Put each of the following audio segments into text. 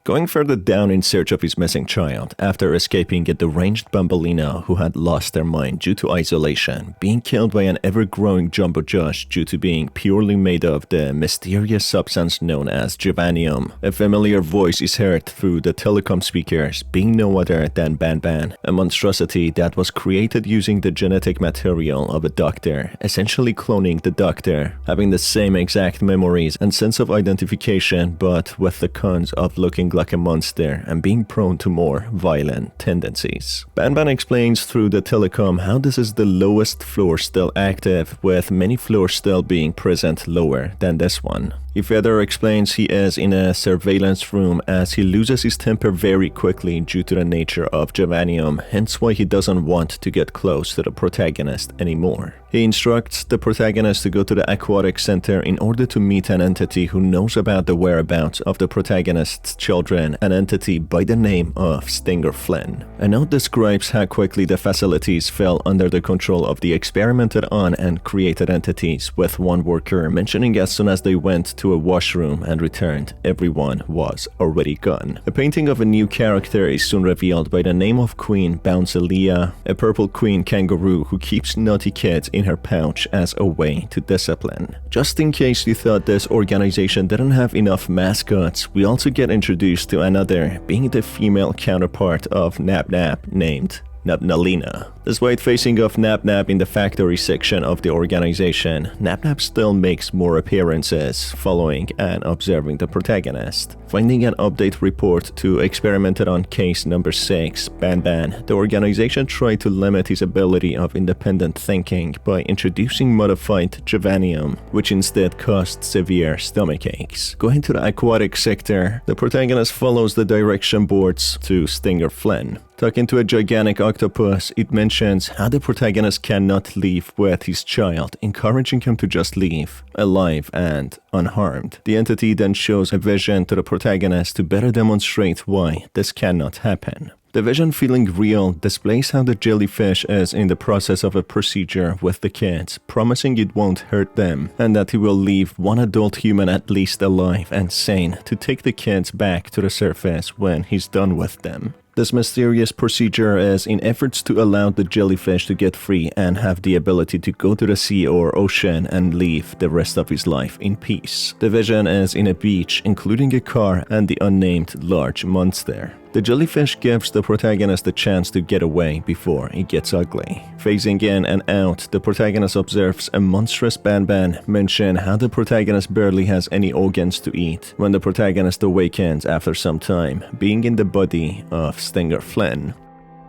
Going further down in search of his missing child, after escaping a deranged Bambalina who had lost their mind due to isolation, being killed by an ever-growing jumbo Josh due to being purely made of the mysterious substance known as germanium. A familiar voice is heard through the telecom speakers, being no other than Banban, a monstrosity that was created using the genetic material of a doctor, essentially cloning the doctor, having the same exact memories and sense of identification, but with the cons of looking like a monster and being prone to more violent tendencies. Banban explains through the telecom how this is the lowest floor still active, with many floors still being present lower than this one. He further explains he is in a surveillance room as he loses his temper very quickly due to the nature of germanium, hence why he doesn't want to get close to the protagonist anymore. He instructs the protagonist to go to the aquatic center in order to meet an entity who knows about the whereabouts of the protagonist's children, an entity by the name of Stinger Flynn. A note describes how quickly the facilities fell under the control of the experimented on and created entities, with one worker mentioning as soon as they went to a washroom and returned, everyone was already gone. A painting of a new character is soon revealed by the name of Queen Bambalina, a purple queen kangaroo who keeps naughty kids in her pouch as a way to discipline. Just in case you thought this organization didn't have enough mascots, we also get introduced to another, being the female counterpart of Nabnab, named Nabnab. Despite facing off Nabnab in the factory section of the organization, Nabnab still makes more appearances, following and observing the protagonist. Finding an update report to experimented on case number 6, Banban, the organization tried to limit his ability of independent thinking by introducing modified germanium, which instead caused severe stomach aches. Going to the aquatic sector, the protagonist follows the direction boards to Stinger Flynn. Talking to a gigantic octopus, it mentions how the protagonist cannot leave with his child, encouraging him to just leave, alive and unharmed. The entity then shows a vision to the protagonist to better demonstrate why this cannot happen. The vision, feeling real, displays how the jellyfish is in the process of a procedure with the kids, promising it won't hurt them, and that he will leave one adult human at least alive and sane to take the kids back to the surface when he's done with them. This mysterious procedure is in efforts to allow the jellyfish to get free and have the ability to go to the sea or ocean and live the rest of his life in peace. The vision is in a beach, including a car and the unnamed large monster. The jellyfish gives the protagonist a chance to get away before it gets ugly. Phasing in and out, the protagonist observes a monstrous Banban mention how the protagonist barely has any organs to eat when the protagonist awakens after some time, being in the body of Stinger Flynn.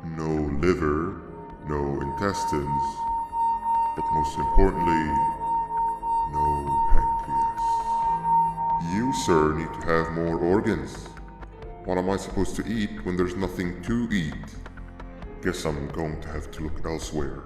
No liver, no intestines, but most importantly, no pancreas. You, sir, need to have more organs. What am I supposed to eat when there's nothing to eat? Guess I'm going to have to look elsewhere.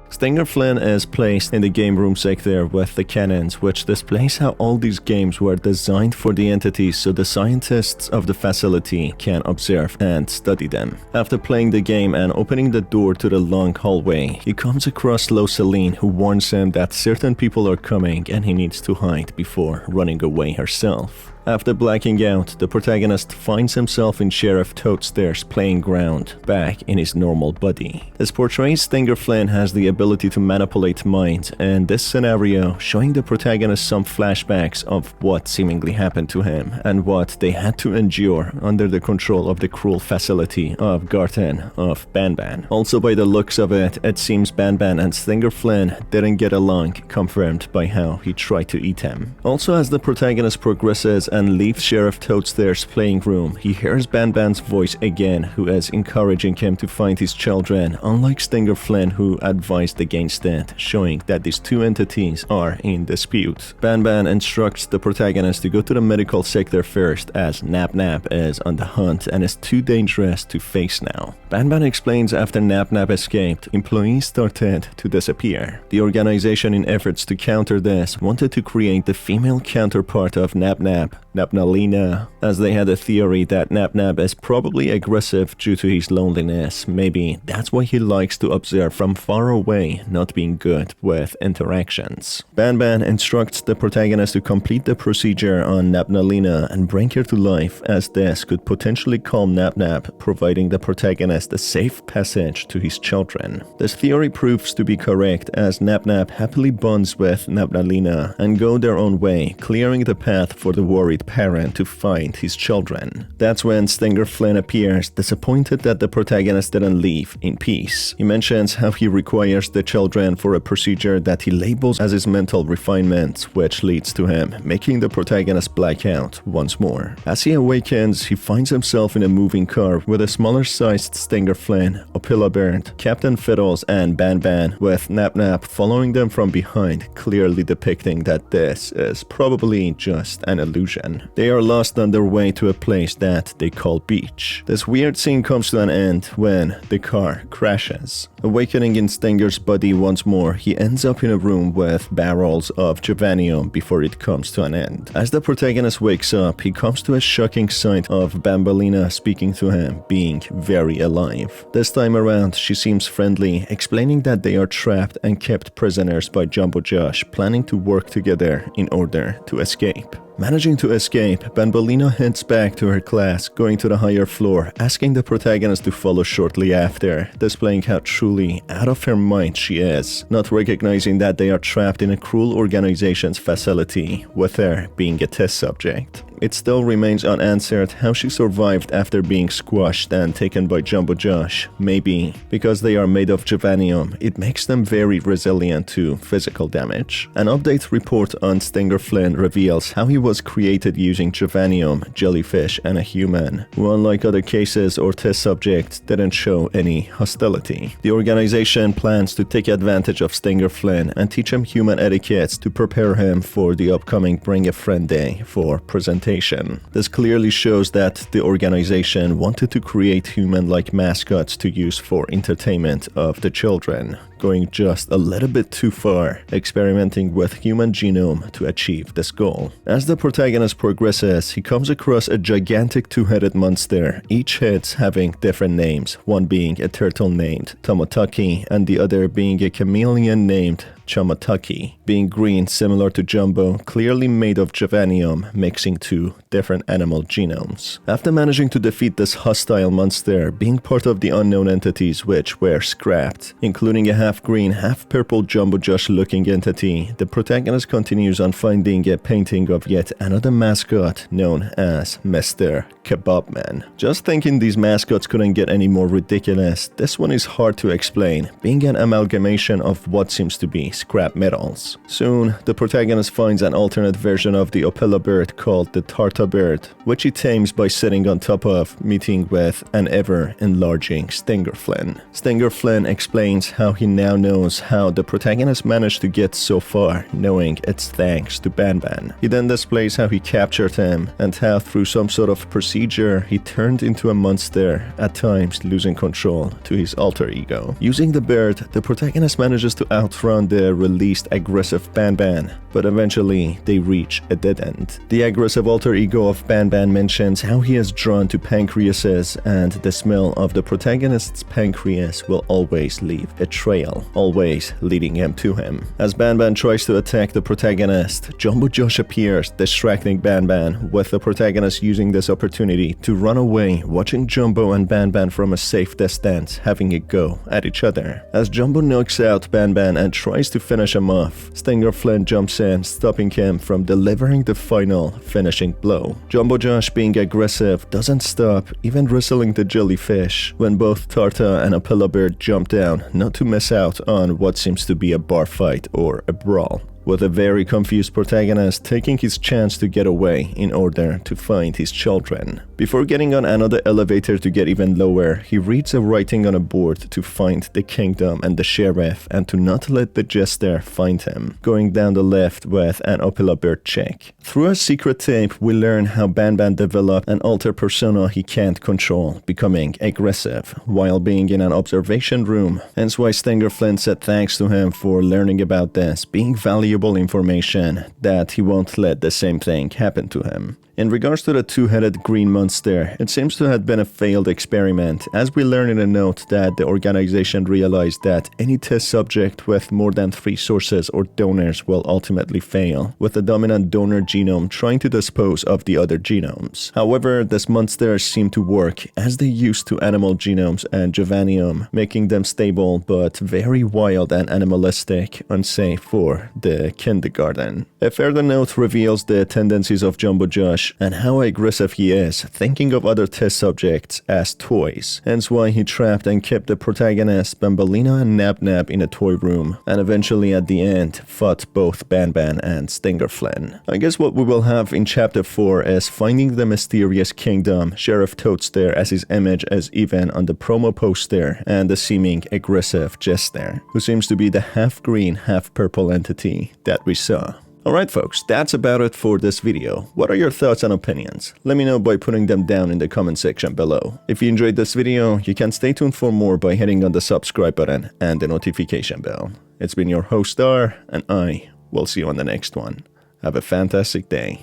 Stinger Flynn is placed in the game room sector with the cannons, which displays how all these games were designed for the entities so the scientists of the facility can observe and study them. After playing the game and opening the door to the long hallway, he comes across Celine, who warns him that certain people are coming and he needs to hide before running away herself. After blacking out, the protagonist finds himself in Sheriff Toadster's playing ground, back in his normal body. This portrays Stinger Flynn has the ability to manipulate minds, and this scenario showing the protagonist some flashbacks of what seemingly happened to him and what they had to endure under the control of the cruel facility of Garten of Banban. Also, by the looks of it, it seems Banban and Stinger Flynn didn't get along, confirmed by how he tried to eat him. Also, as the protagonist progresses and leaves Sheriff Toadster's playing room, he hears Banban's voice again, who is encouraging him to find his children, unlike Stinger Flynn, who advised against it, showing that these two entities are in dispute. Banban instructs the protagonist to go to the medical sector first, as Nabnab is on the hunt and is too dangerous to face now. Banban explains after Nabnab escaped, employees started to disappear. The organization, in efforts to counter this, wanted to create the female counterpart of Nabnab, Nabnalina, as they had a theory that Nabnab is probably aggressive due to his loneliness. Maybe that's why he likes to observe from far away, not being good with interactions. Banban instructs the protagonist to complete the procedure on Nabnalina and bring her to life, as this could potentially calm Nabnab, providing the protagonist a safe passage to his children. This theory proves to be correct, as Nabnab happily bonds with Nabnalina and go their own way, clearing the path for the worried parent to find his children. That's when Stinger Flynn appears, disappointed that the protagonist didn't leave in peace. He mentions how he requires the children for a procedure that he labels as his mental refinement, which leads to him making the protagonist black out once more. As he awakens, he finds himself in a moving car with a smaller-sized Stinger Flynn, Opila Bird, Captain Fiddles, and Banban, with Nabnab following them from behind, clearly depicting that this is probably just an illusion. They are lost on their way to a place that they call beach. This weird scene comes to an end when the car crashes. Awakening in Stinger's body once more, he ends up in a room with barrels of Juvanium before it comes to an end. As the protagonist wakes up, he comes to a shocking sight of Bambalina speaking to him, being very alive. This time around, she seems friendly, explaining that they are trapped and kept prisoners by Jumbo Josh, planning to work together in order to escape. Managing to escape, Bambalina heads back to her class, going to the higher floor, asking the protagonist to follow shortly after, displaying how truly out of her mind she is, not recognizing that they are trapped in a cruel organization's facility, with her being a test subject. It still remains unanswered how she survived after being squashed and taken by Jumbo Josh. Maybe because they are made of Juvanium, it makes them very resilient to physical damage. An update report on Stinger Flynn reveals how he was created using Juvanium, jellyfish, and a human, who unlike other cases or test subjects didn't show any hostility. The organization plans to take advantage of Stinger Flynn and teach him human etiquettes to prepare him for the upcoming Bring a Friend Day for presentation. This clearly shows that the organization wanted to create human-like mascots to use for entertainment of the children, going just a little bit too far, experimenting with human genome to achieve this goal. As the protagonist progresses, he comes across a gigantic two-headed monster, each head having different names, one being a turtle named Tomotaki and the other being a chameleon named Chamataki, being green similar to Jumbo, clearly made of Juvanium, mixing two different animal genomes. After managing to defeat this hostile monster, being part of the unknown entities which were scrapped, including a half-green, half-purple Jumbo Josh-looking entity, the protagonist continues on finding a painting of yet another mascot known as Mr. Kebabman. Just thinking these mascots couldn't get any more ridiculous, this one is hard to explain, being an amalgamation of what seems to be scrap metals. Soon, the protagonist finds an alternate version of the Opila bird called the Tarta bird, which he tames by sitting on top of, meeting with an ever-enlarging Stinger Flynn. Stinger Flynn explains how he now knows how the protagonist managed to get so far, knowing it's thanks to Banban. He then displays how he captured him, and how through some sort of procedure, he turned into a monster, at times losing control to his alter ego. Using the bird, the protagonist manages to outrun the released aggressive Banban, but eventually they reach a dead end. The aggressive alter ego of Banban mentions how he is drawn to pancreases, and the smell of the protagonist's pancreas will always leave a trail, always leading him to him. As Banban tries to attack the protagonist, Jumbo Josh appears, distracting Banban, with the protagonist using this opportunity to run away, watching Jumbo and Banban from a safe distance having a go at each other. As Jumbo knocks out Banban and tries to finish him off, Stinger Flynn jumps in, stopping him from delivering the final finishing blow. Jumbo Josh, being aggressive, doesn't stop, even wrestling the jellyfish, when both Tarta and Opila Bird jump down, not to miss out on what seems to be a bar fight or a brawl, with a very confused protagonist taking his chance to get away in order to find his children. Before getting on another elevator to get even lower, he reads a writing on a board to find the kingdom and the sheriff, and to not let the jester find him, going down the left with an Opila Bird check. Through a secret tape, we learn how Banban developed an alter persona he can't control, becoming aggressive while being in an observation room, hence why Stinger Flynn said thanks to him for learning about this, being valuable information that he won't let the same thing happen to him. In regards to the two-headed green monster, it seems to have been a failed experiment, as we learn in a note that the organization realized that any test subject with more than 3 sources or donors will ultimately fail, with the dominant donor genome trying to dispose of the other genomes. However, this monster seemed to work, as they used 2 animal genomes and Jovanium, making them stable but very wild and animalistic, unsafe for the kindergarten. A further note reveals the tendencies of Jumbo Josh and how aggressive he is, thinking of other test subjects as toys, hence why he trapped and kept the protagonist Bambalina and Nabnab in a toy room, and eventually at the end fought both Banban and Stinger Flynn. I guess what we will have in chapter 4 is finding the mysterious kingdom, Sheriff Toadster as his image is even on the promo poster, and the seeming aggressive Jester, who seems to be the half green, half purple entity that we saw. Alright folks, that's about it for this video. What are your thoughts and opinions? Let me know by putting them down in the comment section below. If you enjoyed this video, you can stay tuned for more by hitting on the subscribe button and the notification bell. It's been your host Star, and I will see you on the next one. Have a fantastic day.